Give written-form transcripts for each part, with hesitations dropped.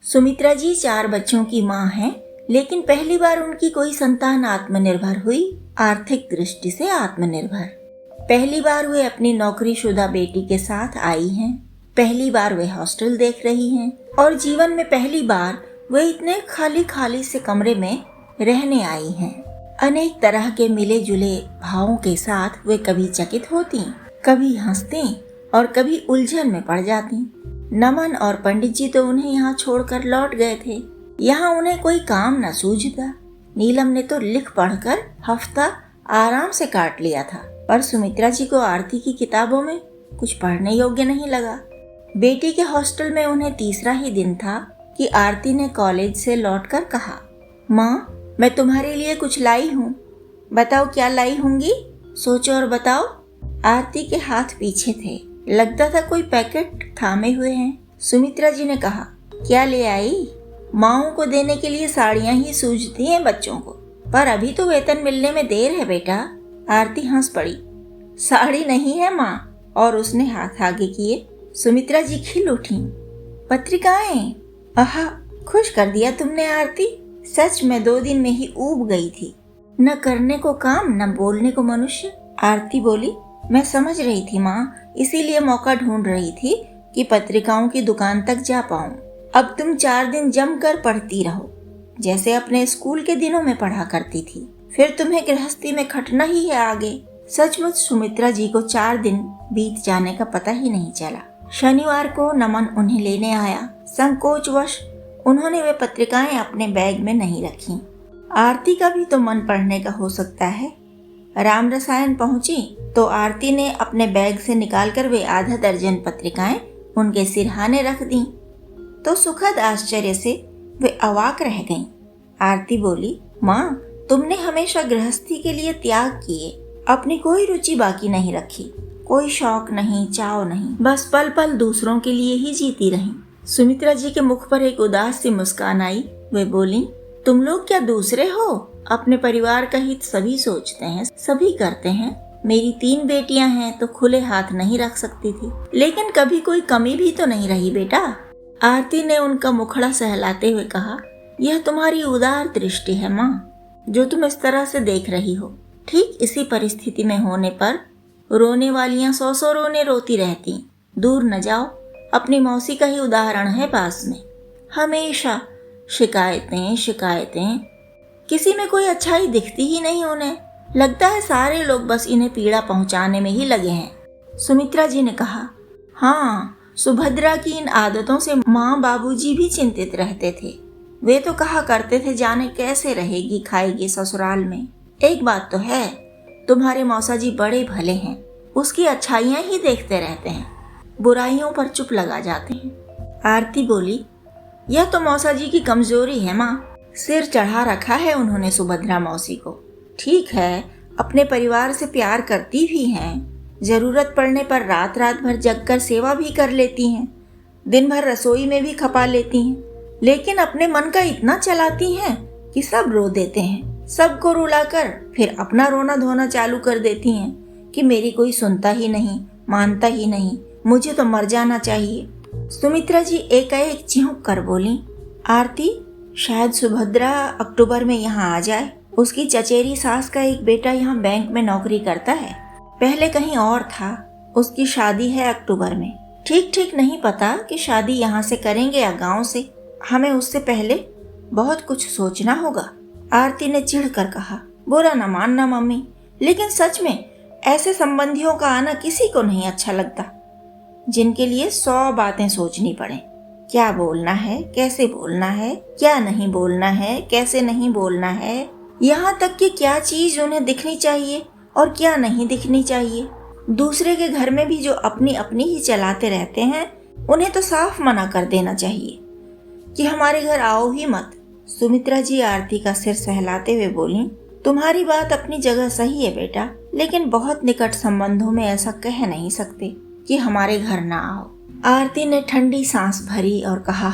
सुमित्रा जी 4 बच्चों की मां हैं, लेकिन पहली बार उनकी कोई संतान आत्मनिर्भर हुई, आर्थिक दृष्टि से आत्मनिर्भर। पहली बार वे अपनी नौकरीशुदा बेटी के साथ आई हैं। पहली बार वे हॉस्टल देख रही हैं और जीवन में पहली बार वे इतने खाली से कमरे में रहने आई हैं। अनेक तरह के मिले जुले भावों के साथ वे कभी चकित होती, कभी हंसती और कभी उलझन में पड़ जाती। नमन और पंडित जी तो उन्हें यहाँ छोड़कर लौट गए थे। यहाँ उन्हें कोई काम न सूझता। नीलम ने तो लिख पढ़कर हफ्ता आराम से काट लिया था, पर सुमित्रा जी को आरती की किताबों में कुछ पढ़ने योग्य नहीं लगा। बेटी के हॉस्टल में उन्हें तीसरा ही दिन था कि आरती ने कॉलेज से लौटकर कहा, माँ मैं तुम्हारे लिए कुछ लाई हूँ, बताओ क्या लाई होंगी, सोचो और बताओ। आरती के हाथ पीछे थे, लगता था कोई पैकेट थामे हुए हैं। सुमित्रा जी ने कहा, क्या ले आई? माँओं को देने के लिए साड़ियाँ ही सूझती हैं बच्चों को, पर अभी तो वेतन मिलने में देर है बेटा। आरती हंस पड़ी, साड़ी नहीं है माँ, और उसने हाथ आगे किए। सुमित्रा जी खिल उठी, पत्रिकाएं? आहा, खुश कर दिया तुमने आरती। सच में 2 दिन में ही ऊब गई थी, न करने को काम न बोलने को मनुष्य। आरती बोली, मैं समझ रही थी माँ, इसीलिए मौका ढूंढ रही थी कि पत्रिकाओं की दुकान तक जा पाऊं। अब तुम 4 दिन जमकर पढ़ती रहो, जैसे अपने स्कूल के दिनों में पढ़ा करती थी, फिर तुम्हें गृहस्थी में खटना ही है आगे। सचमुच सुमित्रा जी को 4 दिन बीत जाने का पता ही नहीं चला। शनिवार को नमन उन्हें लेने आया। संकोचवश उन्होंने वे पत्रिकाएं अपने बैग में नहीं रखी। आरती का भी तो मन पढ़ने का हो सकता है। राम रसायन पहुंची तो आरती ने अपने बैग से निकालकर वे आधा दर्जन पत्रिकाएं उनके सिरहाने रख दी, तो सुखद आश्चर्य से वे अवाक रह गईं। आरती बोली, माँ तुमने हमेशा गृहस्थी के लिए त्याग किए, अपनी कोई रुचि बाकी नहीं रखी, कोई शौक नहीं, चाव नहीं, बस पल पल दूसरों के लिए ही जीती रही। सुमित्रा जी के मुख पर एक उदास सी मुस्कान आई। वे बोली, तुम लोग क्या दूसरे हो? अपने परिवार का हित सभी सोचते हैं, सभी करते हैं। मेरी 3 बेटियां हैं तो खुले हाथ नहीं रख सकती थी, लेकिन कभी कोई कमी भी तो नहीं रही बेटा। आरती ने उनका मुखड़ा सहलाते हुए कहा, यह तुम्हारी उदार दृष्टि है माँ, जो तुम इस तरह से देख रही हो। ठीक इसी परिस्थिति में होने पर रोने वालियां 100 रोने रोती रहती। दूर न जाओ, अपनी मौसी का ही उदाहरण है पास में। हमेशा शिकायतें, किसी में कोई अच्छाई दिखती ही नहीं उन्हें। लगता है सारे लोग बस इन्हें पीड़ा पहुंचाने में ही लगे हैं। सुमित्रा जी ने कहा, हाँ, सुभद्रा की इन आदतों से माँ बाबूजी भी चिंतित रहते थे। वे तो कहा करते थे, जाने कैसे रहेगी खाएगी ससुराल में। एक बात तो है, तुम्हारे मौसा जी बड़े भले हैं, उसकी अच्छाइयाँ ही देखते रहते हैं, बुराइयों पर चुप लगा जाते हैं। आरती बोली, यह तो मौसा जी की कमजोरी है माँ, सिर चढ़ा रखा है उन्होंने सुभद्रा मौसी को। ठीक है, अपने परिवार से प्यार करती भी हैं, जरूरत पड़ने पर रात भर जगकर सेवा भी कर लेती हैं, दिन भर रसोई में भी खपा लेती हैं, लेकिन अपने मन का इतना चलाती हैं कि सब रो देते हैं। सबको रुलाकर फिर अपना रोना धोना चालू कर देती हैं कि मेरी कोई सुनता ही नहीं, मानता ही नहीं, मुझे तो मर जाना चाहिए। सुमित्रा जी एकाएक चिहुक कर बोली, आरती, शायद सुभद्रा अक्टूबर में यहाँ आ जाए। उसकी चचेरी सास का एक बेटा यहाँ बैंक में नौकरी करता है, पहले कहीं और था। उसकी शादी है अक्टूबर में। ठीक नहीं पता कि शादी यहाँ से करेंगे या गांव से। हमें उससे पहले बहुत कुछ सोचना होगा। आरती ने चिढ़ कर कहा, बुरा न मानना मम्मी, लेकिन सच में ऐसे संबंधियों का आना किसी को नहीं अच्छा लगता, जिनके लिए 100 बातें सोचनी पड़े। क्या बोलना है, कैसे बोलना है, क्या नहीं बोलना है, कैसे नहीं बोलना है, यहाँ तक कि क्या चीज उन्हें दिखनी चाहिए और क्या नहीं दिखनी चाहिए। दूसरे के घर में भी जो अपनी अपनी ही चलाते रहते हैं, उन्हें तो साफ मना कर देना चाहिए कि हमारे घर आओ ही मत। सुमित्रा जी आरती का सिर सहलाते हुए बोली, तुम्हारी बात अपनी जगह सही है बेटा, लेकिन बहुत निकट संबंधों में ऐसा कह नहीं सकते कि हमारे घर ना आओ। आरती ने ठंडी सांस भरी और कहा,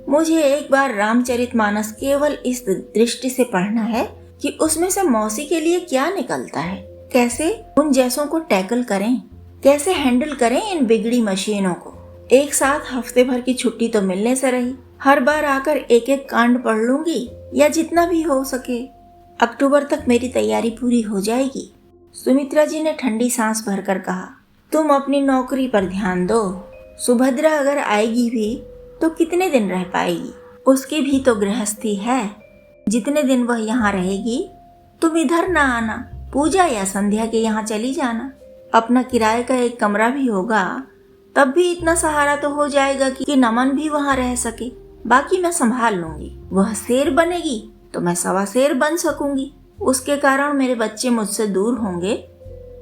मुझे एक बार रामचरितमानस केवल इस दृष्टि से पढ़ना है कि उसमें से मौसी के लिए क्या निकलता है, कैसे उन जैसों को टैकल करें, कैसे हैंडल करें इन बिगड़ी मशीनों को। एक साथ हफ्ते भर की छुट्टी तो मिलने से रही, हर बार आकर एक एक कांड पढ़ लूंगी या जितना भी हो सके। अक्टूबर तक मेरी तैयारी पूरी हो जाएगी। सुमित्रा जी ने ठंडी सांस भरकर कहा, तुम अपनी नौकरी पर ध्यान दो। सुभद्रा अगर आएगी भी तो कितने दिन रह पाएगी? उसकी भी तो गृहस्थी है। जितने दिन वह यहाँ रहेगी तुम इधर ना आना, पूजा या संध्या के यहाँ चली जाना। अपना किराए का एक कमरा भी होगा, तब भी इतना सहारा तो हो जाएगा कि नमन भी वहाँ रह सके। बाकी मैं संभाल लूंगी। वह शेर बनेगी तो मैं सवा शेर बन सकूंगी। उसके कारण मेरे बच्चे मुझसे दूर होंगे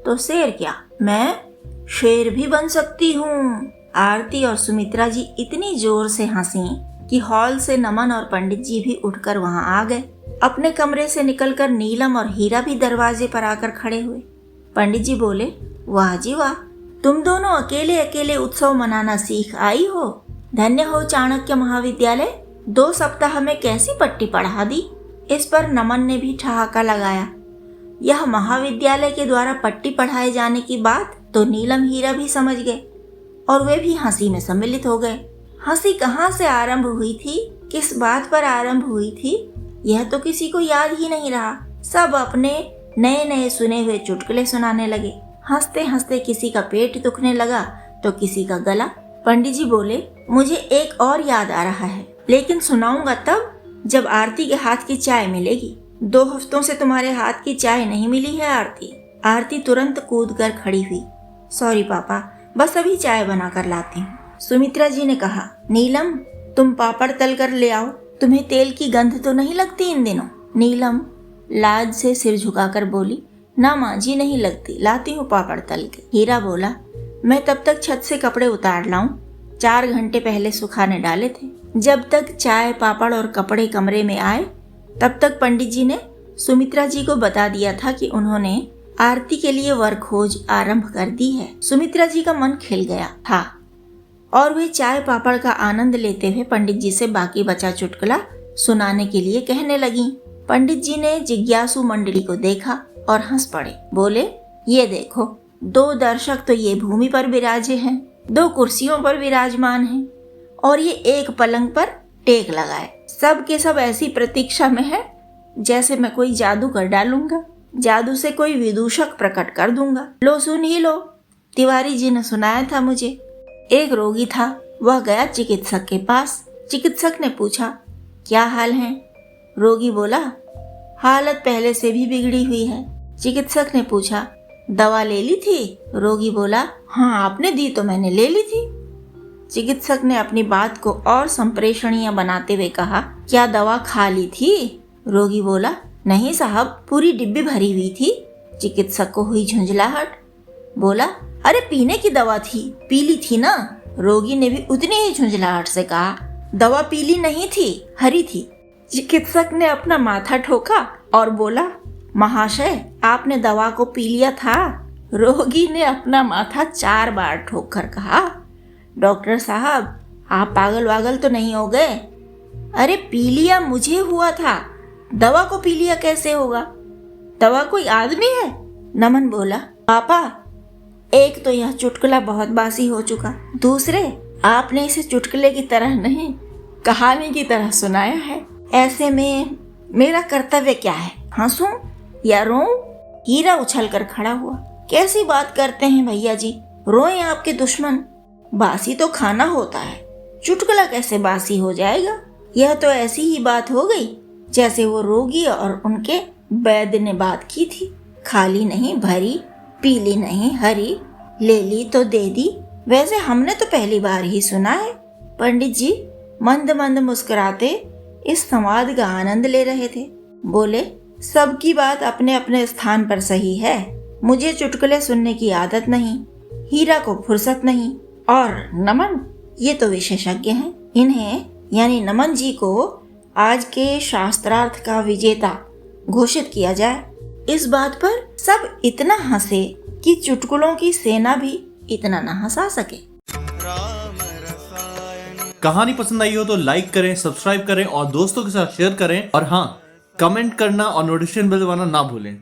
तो शेर क्या, मैं शेर भी बन सकती हूँ। आरती और सुमित्रा जी इतनी जोर से हंसी कि हॉल से नमन और पंडित जी भी उठकर वहां आ गए। अपने कमरे से निकलकर नीलम और हीरा भी दरवाजे पर आकर खड़े हुए। पंडित जी बोले, वाह जी वाह, तुम दोनों अकेले अकेले उत्सव मनाना सीख आई हो। धन्य हो चाणक्य महाविद्यालय, 2 सप्ताह में कैसी पट्टी पढ़ा दी। इस पर नमन ने भी ठहाका लगाया। यह महाविद्यालय के द्वारा पट्टी पढ़ाए जाने की बात तो नीलम हीरा भी समझ गए और वे भी हंसी में सम्मिलित हो गए। हंसी कहाँ से आरंभ हुई थी, किस बात पर आरंभ हुई थी, यह तो किसी को याद ही नहीं रहा। सब अपने नए नए सुने हुए चुटकुले सुनाने लगे। हंसते हंसते किसी का पेट दुखने लगा तो किसी का गला। पंडित जी बोले, मुझे एक और याद आ रहा है, लेकिन सुनाऊंगा तब जब आरती के हाथ की चाय मिलेगी। 2 हफ्तों से तुम्हारे हाथ की चाय नहीं मिली है आरती। आरती तुरंत कूद कर खड़ी हुई। सॉरी पापा, बस अभी चाय बना कर लाती हूँ। सुमित्रा जी ने कहा, नीलम तुम पापड़ तल कर ले आओ। तुम्हें तेल की गंध तो नहीं लगती इन दिनों? नीलम लाज से सिर झुकाकर बोली, ना माँ जी नहीं लगती, लाती हूँ पापड़ तल के। हीरा बोला, मैं तब तक छत से कपड़े उतार लाऊं, 4 घंटे पहले सुखाने डाले थे। जब तक चाय पापड़ और कपड़े कमरे में आए तब तक पंडित जी ने सुमित्रा जी को बता दिया था कि उन्होंने आरती के लिए वर खोज आरंभ कर दी है। सुमित्रा जी का मन खिल गया था और वे चाय पापड़ का आनंद लेते हुए पंडित जी से बाकी बचा चुटकुला सुनाने के लिए कहने लगी। पंडित जी ने जिज्ञासु मंडली को देखा और हंस पड़े। बोले, ये देखो, 2 दर्शक तो ये भूमि पर विराजे हैं, 2 कुर्सियों पर विराजमान हैं और ये एक पलंग पर टेक लगाए। सब के सब ऐसी प्रतीक्षा में है जैसे मैं कोई जादू कर डालूंगा, जादू से कोई विदूषक प्रकट कर दूंगा। लो सुन ही लो, तिवारी जी ने सुनाया था मुझे। एक रोगी था, वह गया चिकित्सक के पास। चिकित्सक ने पूछा, क्या हाल है? रोगी बोला, हालत पहले से भी बिगड़ी हुई है। चिकित्सक ने पूछा, दवा ले ली थी? रोगी बोला, हाँ आपने दी तो मैंने ले ली थी। चिकित्सक ने अपनी बात को और संप्रेषणीय बनाते हुए कहा, क्या दवा खा ली थी? रोगी बोला, नहीं साहब, पूरी डिब्बी भरी हुई थी। चिकित्सक को हुई झुंझलाहट। बोला, अरे पीने की दवा थी, पी ली थी ना? रोगी ने भी उतनी ही झुंझलाहट से कहा, दवा पीली नहीं थी, हरी थी। चिकित्सक ने अपना माथा ठोका और बोला, महाशय आपने दवा को पी लिया था। रोगी ने अपना माथा 4 बार ठोक कर कहा, डॉक्टर साहब आप पागल वागल तो नहीं हो गए? अरे पी लिया मुझे हुआ था, दवा को पी लिया कैसे होगा? दवा कोई आदमी है? नमन बोला, पापा एक तो यह चुटकुला बहुत बासी हो चुका, दूसरे आपने इसे चुटकुले की तरह नहीं कहानी की तरह सुनाया है। ऐसे में मेरा कर्तव्य क्या है, हंसूं या रोऊं? हीरा उछल कर खड़ा हुआ। कैसी बात करते हैं भैया जी, रोएं आपके दुश्मन। बासी तो खाना होता है, चुटकुला कैसे बासी हो जाएगा? यह तो ऐसी ही बात हो गई जैसे वो रोगी और उनके वैद्य ने बात की थी। खाली नहीं भरी, पीली नहीं हरी, ले ली तो दे दी। वैसे हमने तो पहली बार ही सुना है। पंडित जी मंद मंद मुस्कुराते इस संवाद का आनंद ले रहे थे। बोले, सबकी बात अपने अपने स्थान पर सही है। मुझे चुटकुले सुनने की आदत नहीं, हीरा को फुर्सत नहीं, और नमन ये तो विशेषज्ञ हैं। इन्हें यानी नमन जी को आज के शास्त्रार्थ का विजेता घोषित किया जाए। इस बात पर सब इतना हंसे कि चुटकुलों की सेना भी इतना न हंसा सके। कहानी पसंद आई हो तो लाइक करें, सब्सक्राइब करें और दोस्तों के साथ शेयर करें। और हाँ, कमेंट करना और नोटिफिकेशन बेल दबाना ना भूलें।